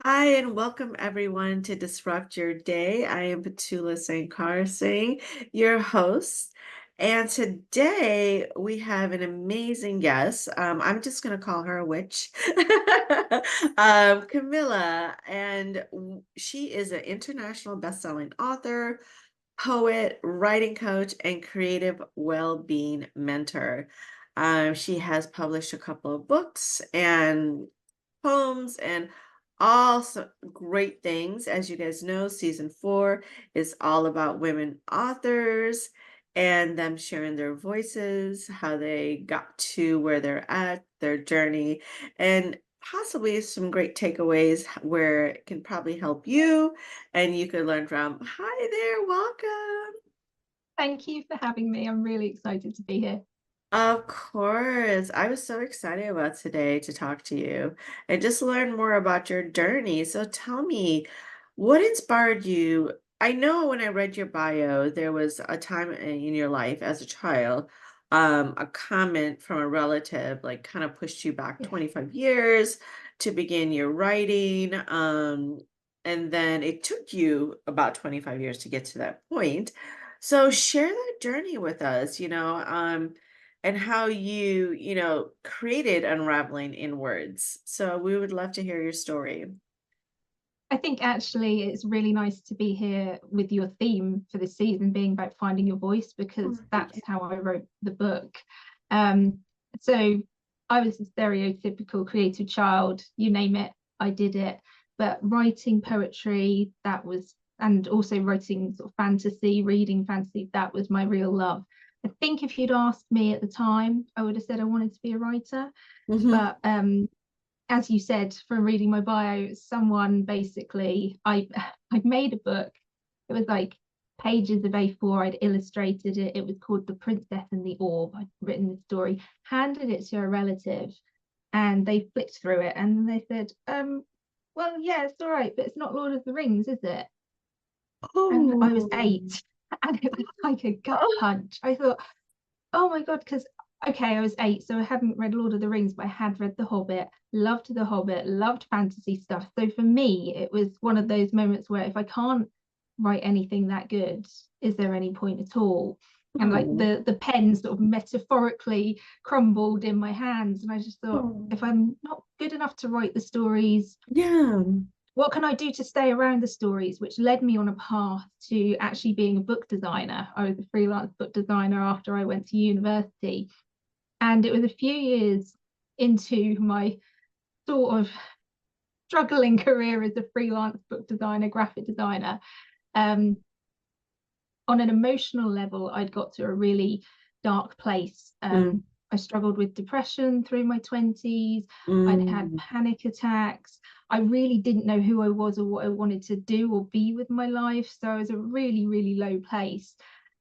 Hi, and welcome everyone to Disrupt Your Day. I am Petula Sankarsingh, your host. And today we have an amazing guest. I'm just going to call her a witch, Camilla. And she is an international best-selling author, poet, writing coach, and creative well-being mentor. She has published a couple of books and poems and also great things. As you guys know, season 4 is all about women authors and them sharing their voices, how they got to where they're at, their journey, and possibly some great takeaways where it can probably help you and you could learn from. Hi there, welcome. Thank you for having me. I'm really excited to be here. Of course. I was so excited about today to talk to you and just learn more about your journey. So tell me, what inspired you? I know when I read your bio, there was a time in your life as a child, a comment from a relative like kind of pushed you back Yes. 25 years to begin your writing. And then it took you about 25 years to get to that point. So share that journey with us, and how you created Unraveling Inwards. So we would love to hear your story. I think actually it's really nice to be here with your theme for this season being about finding your voice, Oh, because thank that's you. how I wrote the book. Um, so I was a stereotypical creative child, you name it, I did it. But writing poetry, and also writing sort of fantasy, reading fantasy, that was my real love. I think if you'd asked me at the time, I would have said I wanted to be a writer. Mhm. But as you said from reading my bio, someone basically I'd made a book. It was like pages of A4. I'd illustrated it. It was called The Princess and the Orb. I'd written the story, handed it to a relative, and they flicked through it and they said, well, yeah, it's all right, but it's not Lord of the Rings, is it? And I was Oh. 8, and it was like a gut Oh. punch. I thought, oh my God, because okay, I was 8, so I hadn't read Lord of the Rings, but I had read The Hobbit, loved fantasy stuff. So for me, it was one of those moments where if I can't write anything that good, is there any point at all? And like Oh. the pen sort of metaphorically crumbled in my hands. And I just thought, Oh. if I'm not good enough to write the stories, Yeah. what can I do to stay around the stories? Which led me on a path to actually being a book designer. I was a freelance book designer after I went to university. And it was a few years into my sort of struggling career as a freelance book designer, graphic designer. Um, on an emotional level, I'd got to a really dark place. Mm. I struggled with depression through my 20s. I'd had Mm. panic attacks. I really didn't know who I was or what I wanted to do or be with my life. So I was a really, really low place.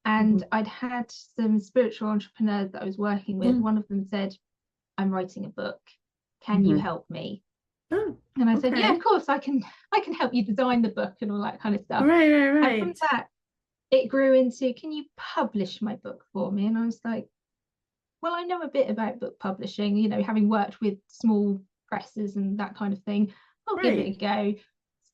And Mhm. I'd had some spiritual entrepreneurs that I was working with. Mm. One of them said, I'm writing a book. Can you Mhm. help me? Oh, And I said, yeah, of okay. course, I can help you design the book and all that kind of stuff. Right, right, And from right. that, it grew into, can you publish my book for me? And I was like, well, I know a bit about book publishing, having worked with small presses and that kind of thing. I'll give it a Right. go.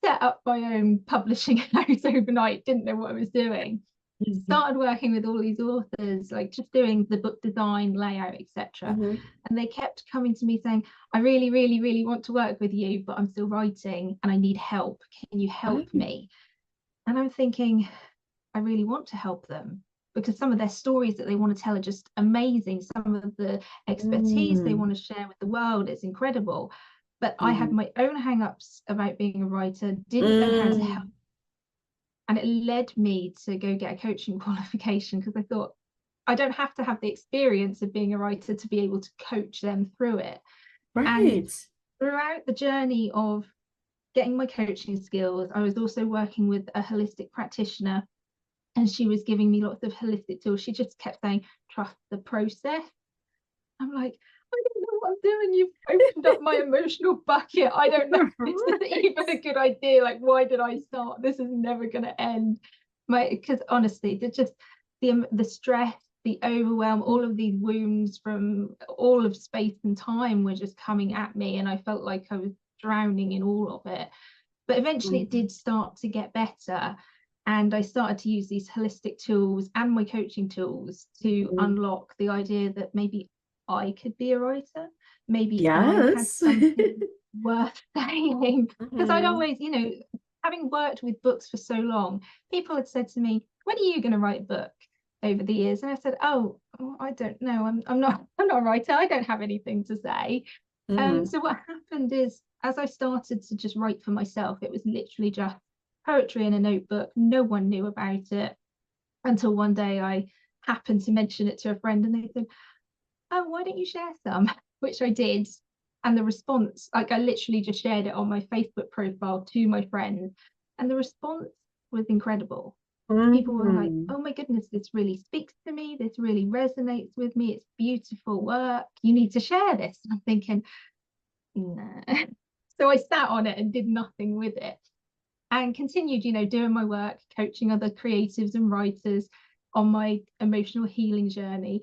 Set up my own publishing house overnight, didn't know what I was doing. Mhm. Started working with all these authors, like just doing the book design, layout, etc. Mhm. And they kept coming to me saying, I really, really, really want to work with you, but I'm still writing and I need help. Can you help Oh. me? And I'm thinking, I really want to help them because some of their stories that they want to tell are just amazing. Some of the expertise they Mm. want to share with the world is incredible. But I had Mhm. my own hang-ups about being a writer, didn't know how to help. Mm. And it led me to go get a coaching qualification because I thought I don't have to have the experience of being a writer to be able to coach them through it. And Right. throughout the journey of getting my coaching skills, I was also working with a holistic practitioner, and she was giving me lots of holistic tools. She just kept saying, trust the process. I'm like, I don't know what I'm doing. You've opened up my emotional bucket. I don't know if this is even a good idea. Like, why did I start? This is never going to end. Because honestly, just the stress, the overwhelm, all of these wounds from all of space and time were just coming at me, and I felt like I was drowning in all of it. But eventually it Mhm. did start to get better. And I started to use these holistic tools and my coaching tools to Mhm. unlock the idea that maybe I could be a writer. Maybe I had Yes. something worth saying. Because I'd Mhm. always, having worked with books for so long, people had said to me, when are you going to write a book? Over the years, and I said, I don't know, I'm not a writer, I don't have anything to say. Mhm. So what happened is, as I started to just write for myself, it was literally just poetry in a notebook. No one knew about it until one day I happened to mention it to a friend, and they said, oh, why don't you share some? Which I did. And the response, like, I literally just shared it on my Facebook profile to my friends, and the response was incredible. People were like, Mhm. oh my goodness, this really speaks to me. This really resonates with me. It's beautiful work. You need to share this. And I'm thinking, no. So I sat on it and did nothing with it, and continued, doing my work, coaching other creatives and writers on my emotional healing journey.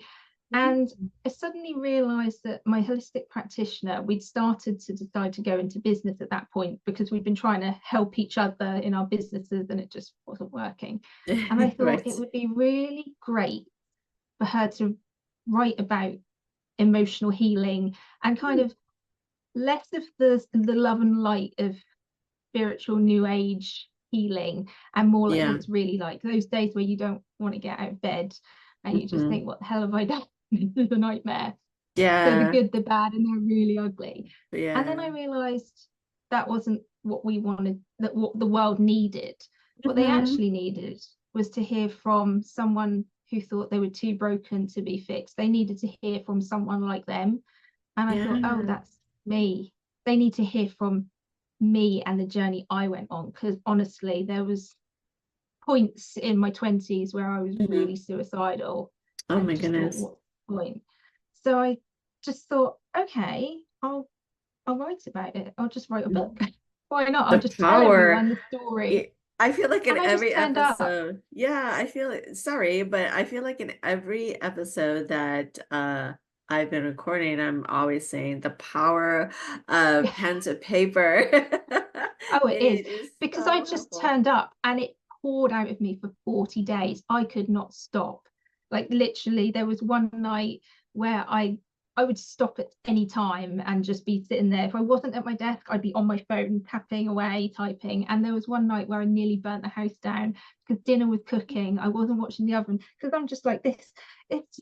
And Mhm. I suddenly realized that my holistic practitioner, we'd started to decide to go into business at that point because we'd been trying to help each other in our businesses and it just wasn't working. And I thought it Right. would be really great for her to write about emotional healing and kind of less of the love and light of spiritual new age healing, and more like what Yeah. it's really like, those days where you don't want to get out of bed and you just Mhm. think, what the hell have I done? This is a nightmare. So the Yeah. good, the bad, and they're really ugly. And then Yeah. I realized that wasn't what we wanted, that what the world needed. What they Mhm. actually needed was to hear from someone who thought they were too broken to be fixed. They needed to hear from someone like them. And I thought, oh, Yeah. that's me. They need to hear from me and the journey I went on. Because honestly, there was points in my 20s where I was Mhm. really suicidal Oh and my just thought, goodness. what's the point? So I just thought, okay, I'll write about it. I'll just write a book. Mhm. Why not? I'll The just tell power. everyone the story. I feel like in And I just every turned up. episode, yeah, I feel it, sorry, but I feel like in every episode that I've been recording, I'm always saying the power of pen to paper. Oh, it is. It is Because I so just helpful. turned up and it poured out of me for 40 days. I could not stop. Like literally, there was one night where I would stop at any time and just be sitting there. If I wasn't at my desk, I'd be on my phone, tapping away, typing. And there was one night where I nearly burnt the house down because dinner was cooking. I wasn't watching the oven because I'm just like this. It's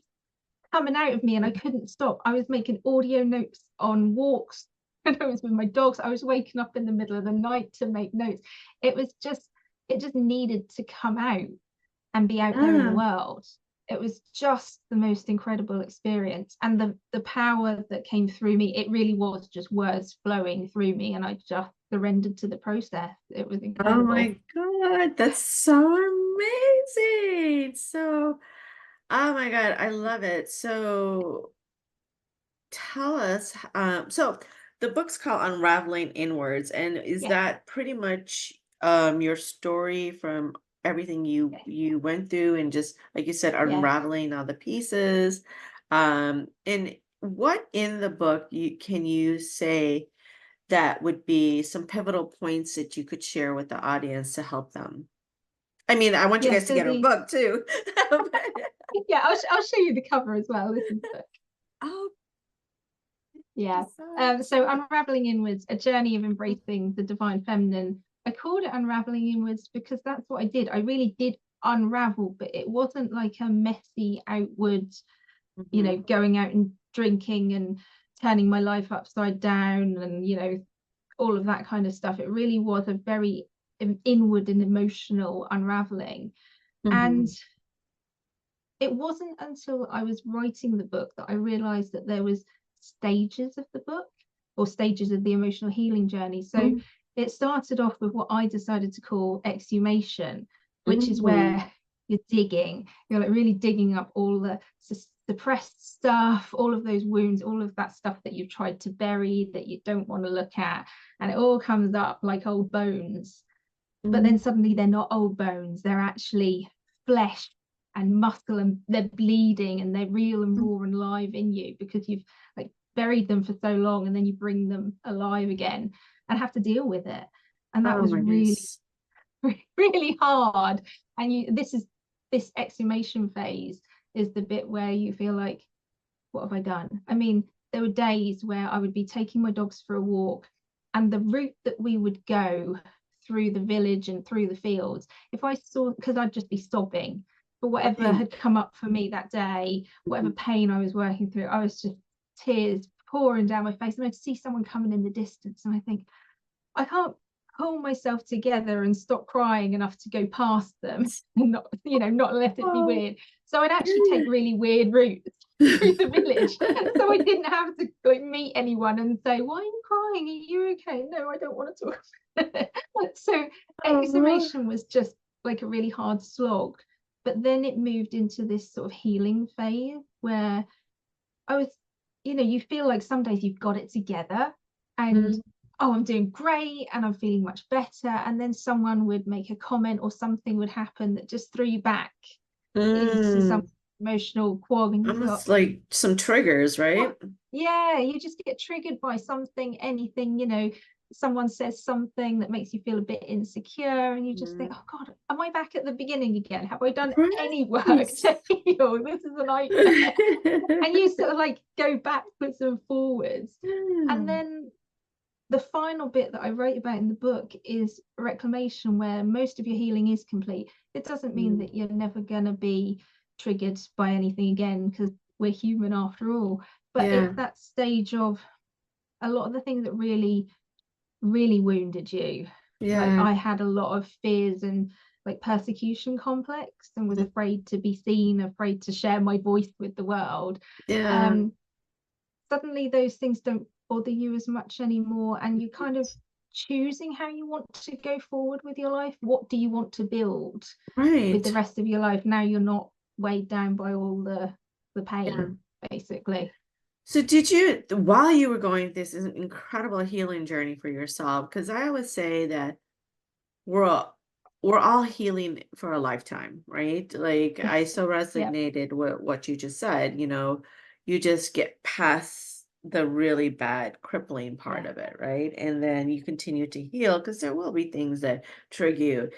coming out of me and I couldn't stop. I was making audio notes on walks when I was with my dogs. I was waking up in the middle of the night to make notes. It was just, it just needed to come out and be out there in the Ah, world. It was just the most incredible experience. And the power that came through me, it really was just words flowing through me. And I just surrendered to the process. It was oh incredible. my God, that's so amazing. So, oh my God, I love it. So, tell us, so the book's called Unraveling Inwards, and is Yeah. that pretty much your story from everything you went through and just like you said, Yeah. unraveling all the pieces? And what in the book you can you say that would be some pivotal points that you could share with the audience to help them? I mean, I want you Yeah. guys to So get a the, book too. But- yeah, I'll show you the cover as well. This is the book. oh, thank Yeah. you so much. So Unraveling Inwards, a journey of embracing the divine feminine. I called it Unraveling Inwards because that's what I did. I really did unravel, but it wasn't like a messy outward, Mhm. going out and drinking and turning my life upside down and, all of that kind of stuff. It really was a very inward and emotional unraveling. And Mhm. it wasn't until I was writing the book that I realized that there was stages of the book, or stages of the emotional healing journey. So Mhm. it started off with what I decided to call exhumation, which is Mhm. where you're like really digging up all the suppressed stuff, all of those wounds, all of that stuff that you've tried to bury that you don't want to look at, and it all comes up like old bones. But Mhm. then suddenly they're not old bones, they're actually flesh and muscle, and they're bleeding and they're real and raw and live in you because you've like buried them for so long, and then you bring them alive again and have to deal with it. And that Oh was my really, goodness. really hard. And this exhumation phase is the bit where you feel like, what have I done? I mean, there were days where I would be taking my dogs for a walk, and the route that we would go through the village and through the fields, if I saw, because I'd just be sobbing for whatever Right. had come up for me that day, whatever pain I was working through, I was just tears pouring down my face. And I'd see someone coming in the distance, and I think, I can't pull myself together and stop crying enough to go past them and not, not let it be Oh, weird. So I'd actually take yeah. really weird routes through the village. So I didn't have to like meet anyone and say, why are you crying? Are you okay? No, I don't want to talk. So Oh, exhumation was just like a really hard slog. But then it moved into this sort of healing phase where I was, you feel like some days you've got it together and, mhm. oh, I'm doing great and I'm feeling much better. And then someone would make a comment or something would happen that just threw you back into some Mm. emotional quag, and you thought, Almost like some triggers, what? right? Yeah, you just get triggered by something, anything, someone says something that makes you feel a bit insecure, and you just think, Mm. oh God, am I back at the beginning again? Have I done any work Right. to heal? This is a nightmare. And you sort of like go backwards and forwards. And Yeah. then the final bit that I wrote about in the book is reclamation, where most of your healing is complete. It doesn't mean Mm. that you're never going to be triggered by anything again, because we're human after all. But Yeah. it's that stage of a lot of the things that really, really wounded you. Like Yeah. I had a lot of fears and like persecution complex, and was Mm. afraid to be seen, afraid to share my voice with the world. Yeah. Um, Suddenly those things don't bother you as much anymore, and you kind of choosing how you want to go forward with your life. What do you want to build with the Right. rest of your life? Now you're not weighed down by all the Yeah. pain, basically. So did you, while you were going, this is an incredible healing journey for yourself, because I always say that we're all, we're all healing for a lifetime, right? Like I Yes. so Yeah. resonated with what you just said, you just get past the really bad crippling part Yeah. of it, right? And then you continue to heal because there will be things that trigger you.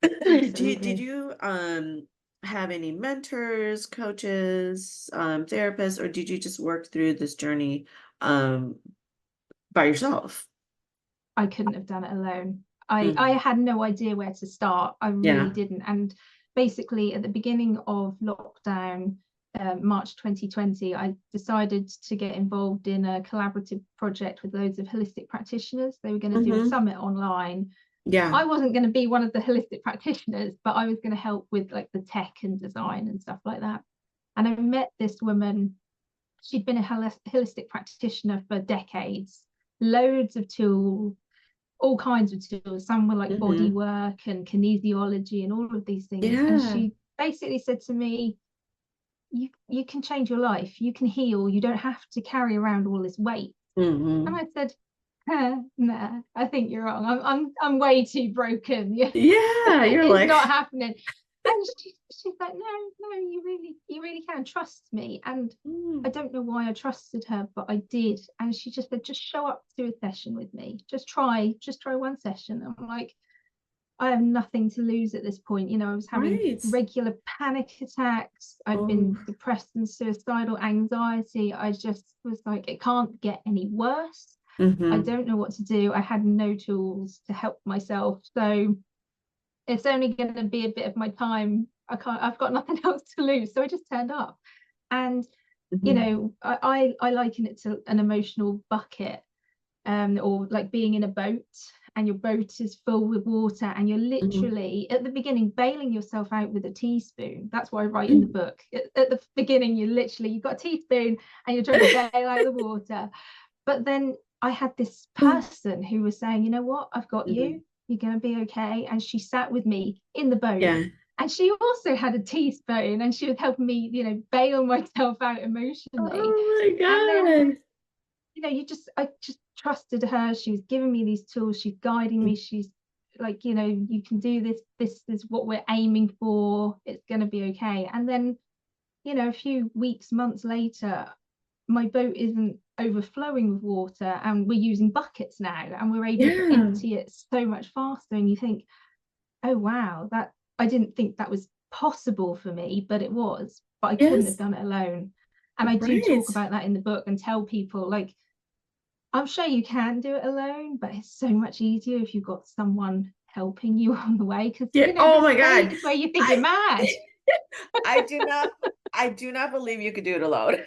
Did Absolutely. you have any mentors, coaches, therapists, or did you just work through this journey um by yourself? I couldn't have done it alone. I Mhm. had no idea where to start. I really Yeah. didn't. And basically, at the beginning of lockdown, March 2020, I decided to get involved in a collaborative project with loads of holistic practitioners. They were going to do a Hmm. summit online. Yeah. I wasn't going to be one of the holistic practitioners, but I was going to help with like the tech and design and stuff like that. And I met this woman. She'd been a holistic practitioner for decades, loads of tools, all kinds of tools. Some were like body Hmm. work and kinesiology and all of these things. And Yeah. she basically said to me, you can change your life, you can heal, you don't have to carry around all this weight. And Hmm. I said, nah, I think you're wrong. I'm way too broken. Yeah. Yeah. You're It's like, not happening. And she's like, no, you really can trust me. And I mm, don't know why I trusted her, but I did. And she just said, just show up to a session with me. Just try one session. I'm like, I have nothing to lose at this point. I was having right. regular panic attacks. I'd Oh, been depressed and suicidal, anxiety. I just was like, it can't get any worse. I hmm, don't know what to do. I had no tools to help myself. So it's only going to be a bit of my time. I've got nothing else to lose. So I just turned up. And, hmm. I liken it to an emotional bucket, or like being in a boat and your boat is full with water, and you're Hmm. literally at the beginning bailing yourself out with a teaspoon. That's what I write in the Hmm. book. At the beginning, you've got a teaspoon and you're trying to bail out the water. But then I had this person who was saying, you know what, I've got Hmm. you. You're going to be okay. And she sat with me in the boat. Yeah. And she also had a teaspoon, and she was helping me, bail myself out emotionally. Oh my And then, God. I just trusted her. She was giving me these tools. She's guiding me. She's like, you can do this. This is what we're aiming for. It's going to be okay. And then, a few weeks, months later, my boat isn't overflowing with water, and we're using buckets now, and we're able to Yeah. empty it so much faster. And you think, oh wow, that I didn't think that was possible for me, but it was. But I couldn't have Yes. done it alone. And I do Right. talk about that in the book and tell people, like, I'm sure you can do it alone, but it's so much easier if you've got someone helping you on the way. Because, Yeah. you know, Oh there's my God. days where you think you're I mad. I do not I do not believe you could do it alone.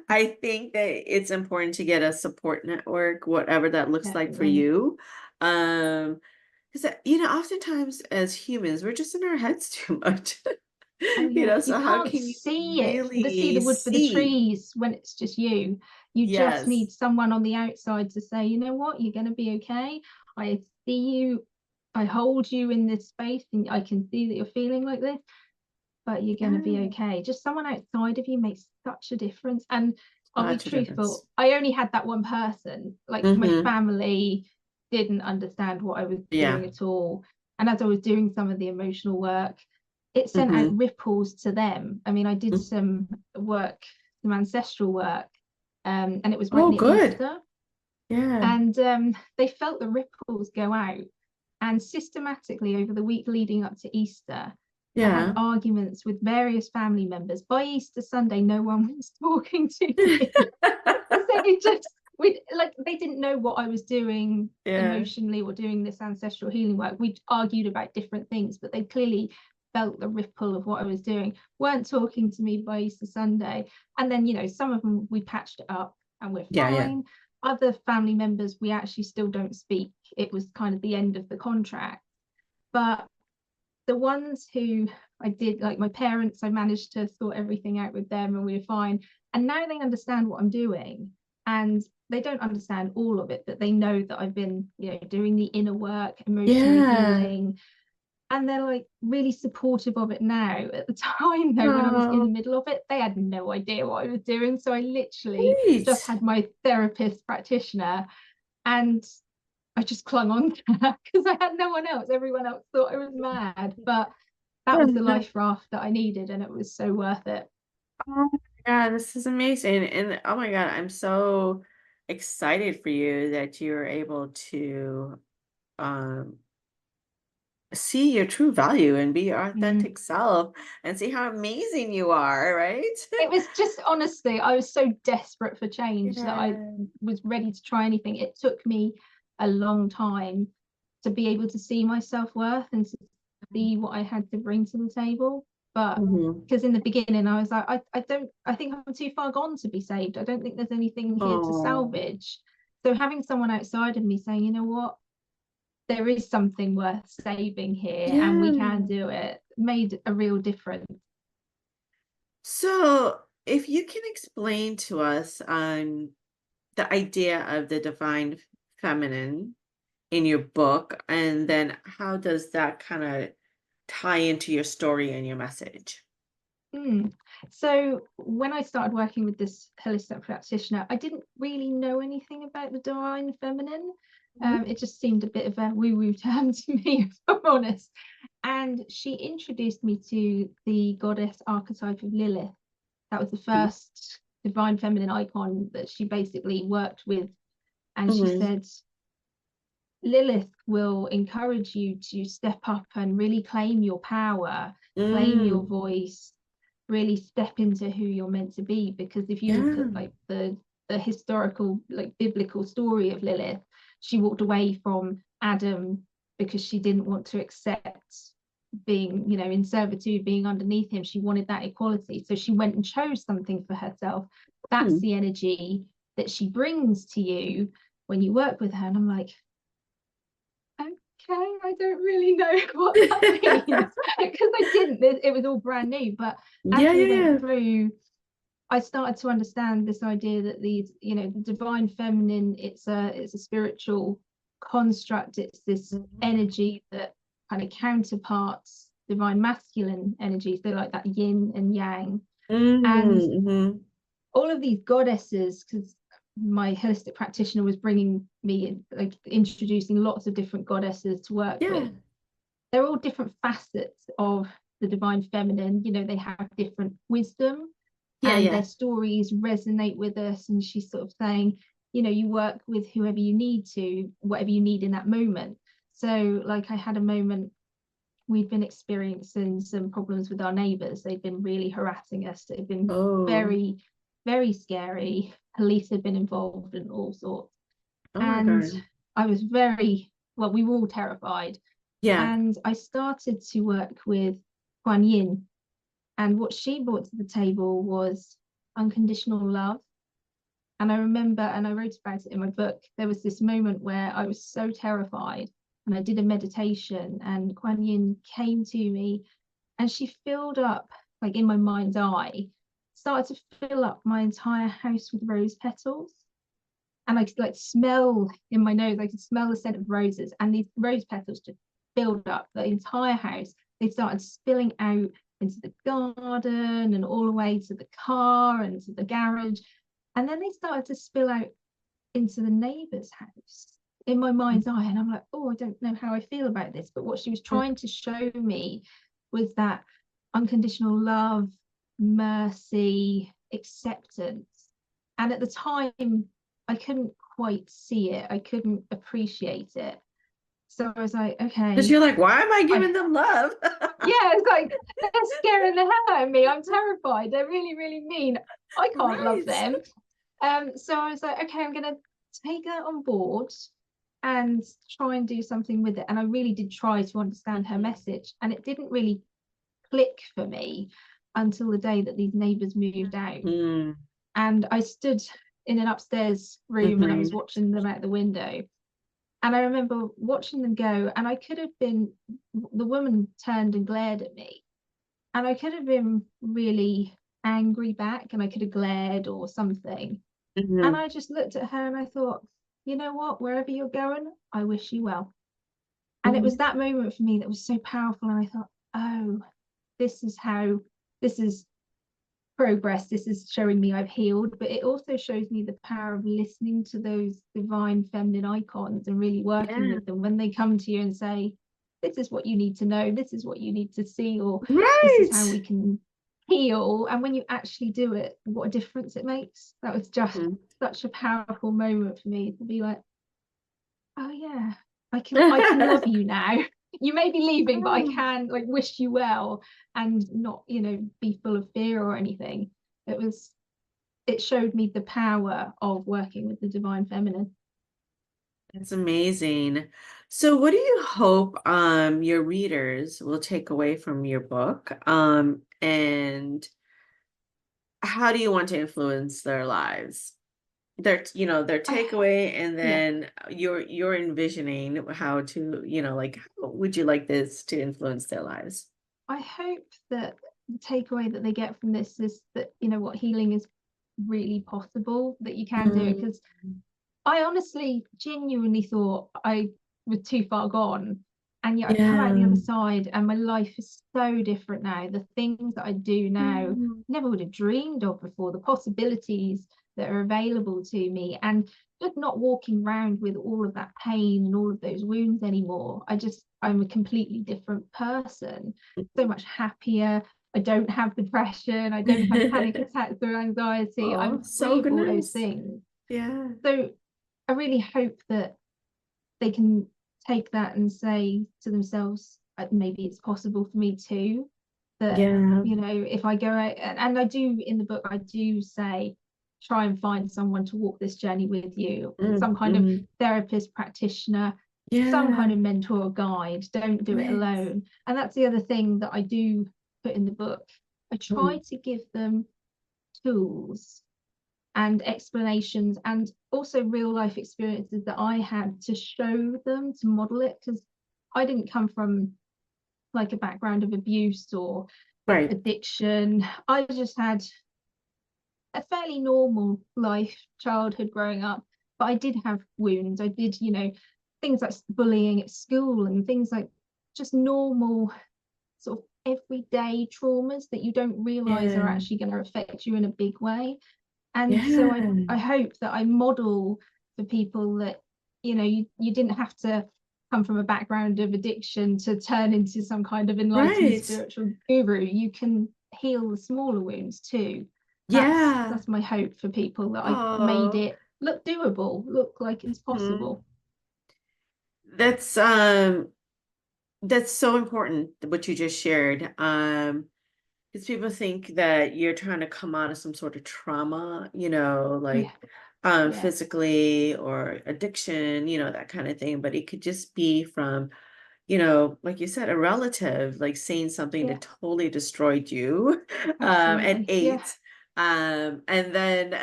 I think that it's important to get a support network, whatever that looks like for Definitely. you. Because oftentimes as humans, we're just in our heads too much. Oh yeah, you So how can't can you see it, see really the wood for the see? trees when it's just you. You just Yes. need someone on the outside to say, you know what, you're going to be okay. I see you, I hold you in this space, and I can see that you're feeling like this, but you're going to be Yeah. okay. Just someone outside of you makes such a difference. And I'll be Such a truthful, difference. I only had that one person. Like, my Mm-hmm. family didn't understand what I was Yeah. doing at all. And as I was doing some of the emotional work, it sent out Mm-hmm. ripples to them. I mean, I did some work, some ancestral work, and it was right Oh, near good. Easter. Yeah. And they felt the ripples go out. And systematically over the week leading up to Easter, I had Yeah. arguments with various family members. By Easter Sunday, no one was talking to me. So it just, we like, they didn't know what I was doing Yeah. emotionally or doing this ancestral healing work. We argued about different things, but they clearly felt the ripple of what I was doing, weren't talking to me by Easter Sunday. And then, some of them we patched it up and we're Yeah. Yeah. fine. Other family members, we actually still don't speak. It was kind of the end of the contract. But the ones who I did, like my parents, I managed to sort everything out with them and we were fine. And now they understand what I'm doing. And they don't understand all of it, but they know that I've been, doing the inner work, emotionally Yeah. healing. And they're like really supportive of it now. At the time, though, when I was in the Oh, middle of it, they had no idea what I was doing. So I literally just great. had my therapist practitioner, and I just clung on to her because I had no one else. Everyone else thought I was mad, but that was the life raft that I needed, and it was so worth it. Oh my God, this is amazing. And oh my God, I'm so excited for you that you're able to um see your true value and be your Mm. authentic self and see how amazing you are, right? It was just, honestly, I was so desperate for change that I Yeah. was ready to try anything. It took me a long time to be able to see my self-worth and to see what I had to bring to the table. But Hmm. because in the beginning I was like, I think I'm too far gone to be saved. I don't think there's anything here to Oh, salvage. So having someone outside of me saying, you know what, there is something worth saving here and we can yeah. do it, made a real difference. So, if you can explain to us the idea of the divine feminine in your book, and then how does that kind of tie into your story and your message? Mm. So when I started working with this holistic practitioner, I didn't really know anything about the divine feminine. Mhm. It just seemed a bit of a woo-woo term to me, if I'm honest. And she introduced me to the goddess archetype of Lilith. That was the first divine feminine icon that she basically worked with. And she Mhm. said, Lilith will encourage you to step up and really claim your power, claim your Mm. voice, really step into who you're meant to be. Because if you look Yeah. at like the historical, like biblical story of Lilith, she walked away from Adam because she didn't want to accept being, in servitude, being underneath him. She wanted that equality. So she went and chose something for herself. That's Mm. the energy that she brings to you when you work with her. And I'm like, okay, I don't really know what that means because I didn't. It was all brand new. But as Yeah, we yeah, went yeah. through, I started to understand this idea that the divine feminine, it's a spiritual construct. It's this Mhm. energy that kind of counterparts divine masculine energy. So like that yin and yang. And Mm, mhm. all of these goddesses, because my holistic practitioner was bringing me in, like introducing lots of different goddesses to work Yeah. with. They're all different facets of the divine feminine. They have different wisdom, Yeah, and yeah. their stories resonate with us. And she's sort of saying, you know, you work with whoever you need to, whatever you need in that moment. So like I had a moment, we'd been experiencing some problems with our neighbours. They'd been really harassing us. It had been Oh, very, very scary. Police had been involved and all sorts. oh my And God. I was very, well, we were all terrified. Yeah. And I started to work with Kuan Yin. And what she brought to the table was unconditional love. And I remember, and I wrote about it in my book, there was this moment where I was so terrified and I did a meditation and Kuan Yin came to me and she filled up, like in my mind's eye, started to fill up my entire house with rose petals. And I could like smell in my nose, I could smell the scent of roses, and these rose petals just filled up the entire house. They started spilling out into the garden and all the way to the car and to the garage. And then they started to spill out into the neighbour's house in my mind's eye. And I'm like, oh, I don't know how I feel about this. But what she was trying to show me was that unconditional love, mercy, acceptance. And at the time, I couldn't quite see it. I couldn't appreciate it. So I was like, Because okay, you're like, why am I I giving them love? yeah, it's like they're scaring the hell out of me. I'm terrified. They're really, really mean. I can't love Right. them. So I was like, okay, I'm gonna take that on board and try and do something with it. And I really did try to understand her Mhm. message. And it didn't really click for me until the day that these neighbors moved out. Mm, And I stood in an upstairs room and I was mhm. watching them out the window. And I remember watching them go, and I could have been, the woman turned and glared at me, and I could have been really angry back, and I could have glared or something. And Mhm. I just looked at her and I thought, you know what, wherever you're going, I wish you well. And it was Mhm. that moment for me that was so powerful. And I thought, oh, this is how, this is progress. This is showing me I've healed, but it also shows me the power of listening to those divine feminine icons and really working Yeah. with them when they come to you and say, this is what you need to know, this is what you need to see, or this is how Right. we can heal. And when you actually do it, what a difference it makes. That was just Mhm. such a powerful moment for me to be like, oh yeah, I can love you now. You may be leaving, but I can like wish you well and not, you know, be full of fear or anything. It showed me the power of working with the divine feminine. That's amazing. So what do you hope your readers will take away from your book? And how do you want to influence their lives? Their I takeaway, and yeah, then you're envisioning how to, like, how would you like this to influence their lives? I hope that the takeaway that they get from this is that, you know what, healing is really possible, that you can do it. Mm, Because I honestly, genuinely thought I was too far gone. And yet I've come out the yeah. other side and my life is so different now. The things that I do now, Mm, never would have dreamed of before, the possibilities that are available to me, and just not walking around with all of that pain and all of those wounds anymore. I'm a completely different person, so much happier. I don't have depression. I don't have panic attacks or anxiety. oh, I'm so free of all those goodness. things. Yeah. So I really hope that they can take that and say to themselves, maybe it's possible for me too. That, Yeah. you know, if I go out, and I do in the book, I do say, try and find someone to walk this journey with you, some kind of Mm, therapist, practitioner, some yeah. kind of mentor or guide. Don't do it Right. alone. And that's the other thing that I do put in the book. I try Mm, to give them tools and explanations and also real life experiences that I had to show them, to model it, because I didn't come from like a background of abuse or right. addiction. I just had a fairly normal life, childhood growing up, but I did have wounds. I did, you know, things like bullying at school and things like just normal sort of everyday traumas that you don't realize are Yeah. actually going to affect you in a big way. And so Yeah. I hope that I model for people that, you know, you didn't have to come from a background of addiction to turn into some kind of enlightened Right. spiritual guru. You can heal the smaller wounds too. Yeah. That's my hope for people, that I made Oh. it look doable, look like it's Mhm. possible. That's that's so important what you just shared. Because people think that you're trying to come out of some sort of trauma, Yeah, like yeah, physically or addiction, that kind of thing. But it could just be from, like you said, a relative, like saying something yeah, that totally destroyed you at absolutely. Yeah. 8. And then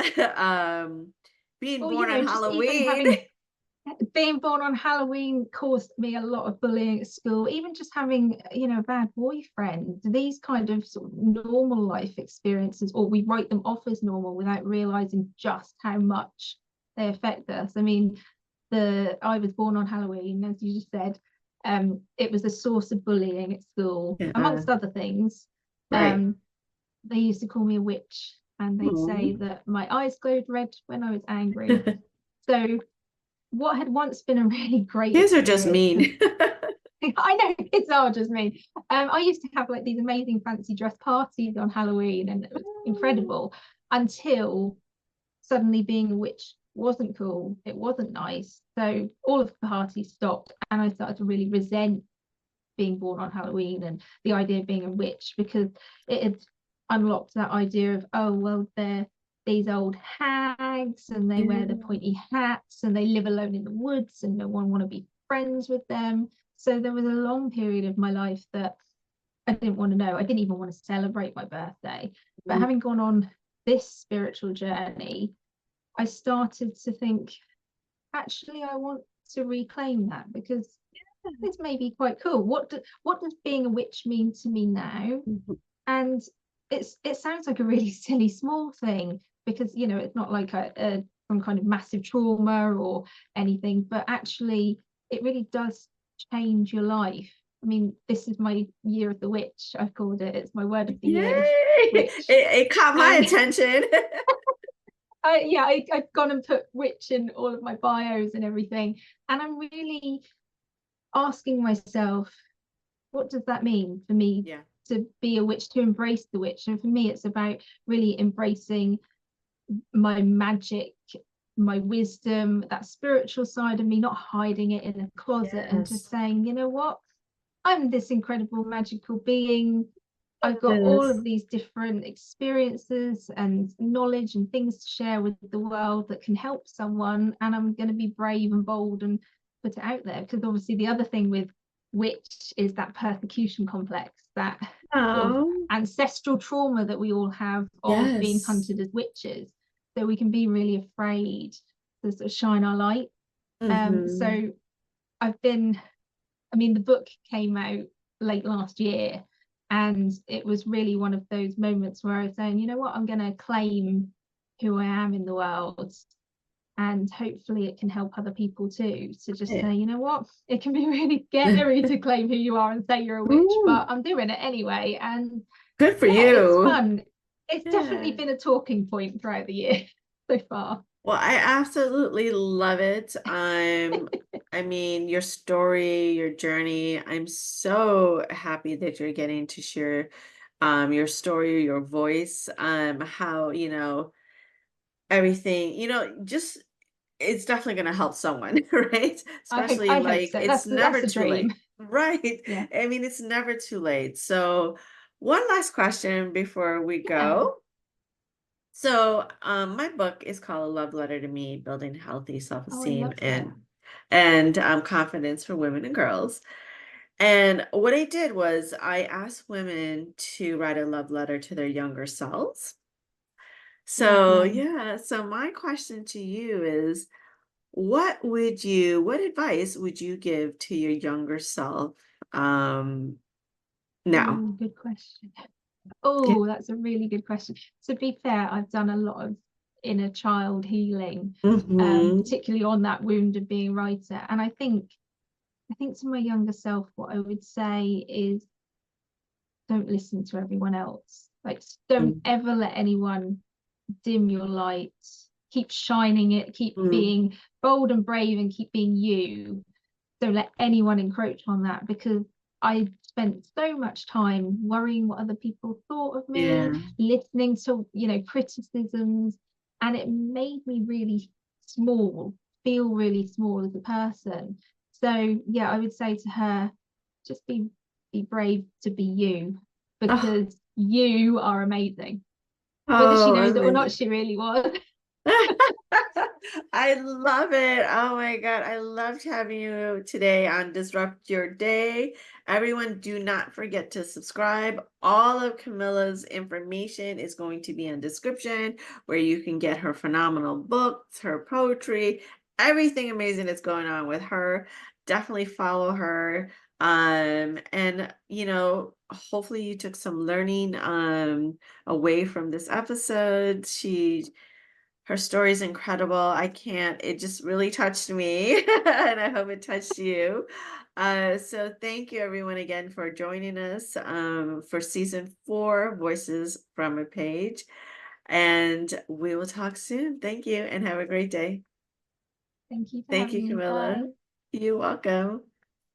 being Or, born on just even Halloween. having being born on Halloween caused me a lot of bullying at school. Even just having, a bad boyfriend, these kind of sort of normal life experiences, or we write them off as normal without realizing just how much they affect us. I mean, I was born on Halloween, as you just said. It was a source of bullying at school, Yeah, amongst other things. right. Um, they used to call me a witch, and they'd say Mhm. that my eyes glowed red when I was angry. So what had once been a really great Kids are just experience has mean. I know kids are just me. I used to have like these amazing fancy dress parties on Halloween, and it was incredible until suddenly being a witch wasn't cool. It wasn't nice. So all of the parties stopped, and I started to really resent being born on Halloween and the idea of being a witch, because it had unlocked that idea of, oh, well, they're these old hags and they wear the Yeah. pointy hats and they live alone in the woods and no one want to be friends with them. So there was a long period of my life that I didn't want to know. I didn't even want to celebrate my birthday. But having gone on this spiritual journey, I started to think, actually, I want to reclaim that, because this may be quite cool. What does being a witch mean to me now? Mhm. And it sounds like a really silly small thing, because it's not like some kind of massive trauma or anything, but actually it really does change your life. I mean, this is my year of the witch, I've called it. It's my word of the Yay! year, witch. It caught my And attention. I've gone and put witch in all of my bios and everything. And I'm really asking myself, what does that mean for me Yeah. to be a witch, to embrace the witch? And for me, it's about really embracing my magic, my wisdom, that spiritual side of me, not hiding it in a closet, and just Yes. saying, you know what, I'm this incredible magical being. I've got all Yes. of these different experiences and knowledge and things to share with the world that can help someone. And I'm going to be brave and bold and put it out there. Because obviously, the other thing with witch is that persecution complex, that sort of Oh, ancestral trauma that we all have of being yes. hunted as witches. So we can be really afraid to sort of shine our light. Hmm. So I've been I mean, the book came out late last year, and it was really one of those moments where I was saying, you know what, I'm going to claim who I am in the world, and hopefully it can help other people too. To just say, you know what, it can be really scary to claim who you are and say you're a witch, Ooh, but I'm doing it anyway. And good for yeah, it's you. fun. It's definitely Yeah. been a talking point throughout the year so far. Well, I absolutely love it. I mean, your story, your journey. I'm so happy that you're getting to share your story, your voice, how, everything, just it's definitely going to help someone, right? Especially I hope like so. it's That's never the too dream. late. Right. Yeah. I mean, it's never too late. So, one last question before we Yeah. go. So, my book is called A Love Letter to Me, Building Healthy Oh, I Self-Esteem love that. and confidence for women and girls. And what I did was I asked women to write a love letter to their younger selves. So, Lovely. yeah, so my question to you is what advice would you give to your younger self now? Oh, good question. Yeah. Oh, that's a really good question. To be fair, I've done a lot of inner child healing, Hmm. particularly on that wound of being a writer. And I think to my younger self, what I would say is, don't listen to everyone else. Like, don't ever let anyone dim your light. Keep shining it, keep Hmm. being bold and brave, and keep being you. Don't let anyone encroach on that, because I spent so much time worrying what other people thought of me, Yeah. listening to, criticisms, and it made me really small, feel really small as a person. So yeah, I would say to her, just be brave to be you, Oh, because you are amazing. Whether she oh, knows it or not, amazing. she really was. I love it. Oh my God. I loved having you today on Disrupt Your Day. Everyone, do not forget to subscribe. All of Camilla's information is going to be in description where you can get her phenomenal books, her poetry, everything amazing that's going on with her. Definitely follow her. And hopefully you took some learning away from this episode. Her story is incredible. I can't, it just really touched me, and I hope it touched you. So thank you everyone again for joining us for season 4, Voices from a Page. And we will talk soon. Thank you and have a great day. Thank you for Thank you, having me. Camilla. Bye. You're welcome.